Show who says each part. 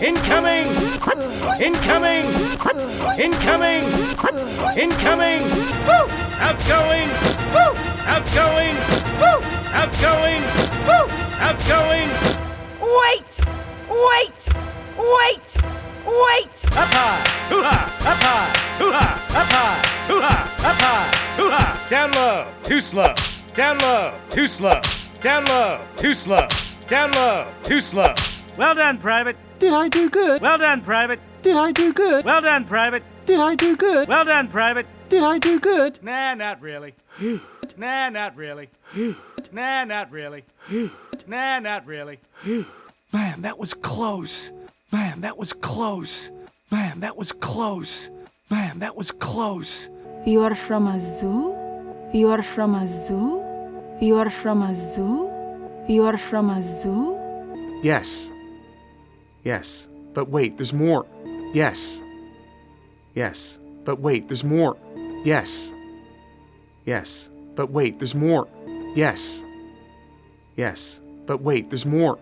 Speaker 1: Incoming! Incoming! Incoming! Incoming! Woo! Outgoing! Woo! Outgoing! Woo! Outgoing! Woo! Outgoing!
Speaker 2: Wait! Wait! Wait! Wait!
Speaker 1: Up high! Hoo-ha! Up high! Hoo-ha! Up high! Hoo-ha! Up high! Hoo-ha! Down low! Too slow! Down low! Too slow! Down low! Too slow! Down low! Too slow! Well done, Private!
Speaker 3: Did I do good?
Speaker 1: Well done, Private!
Speaker 3: Did I do good?
Speaker 1: Well done, Private!
Speaker 3: Did I do good?
Speaker 1: Well done, Private!
Speaker 3: Did I do good?
Speaker 1: Nah, not really. Nah, not really. Nah, not really. Nah, not really.
Speaker 3: Man, that was close. Man, that was close. Man, that was close. Man, that was close.
Speaker 4: You are from a zoo? You are from a zoo? You are from a zoo? You are from a zoo?
Speaker 5: Yes. Yes. But wait, there's more. Yes. Yes. But wait, there's more. Yes. Yes. But wait, there's more. Yes. Yes. But wait, there's more.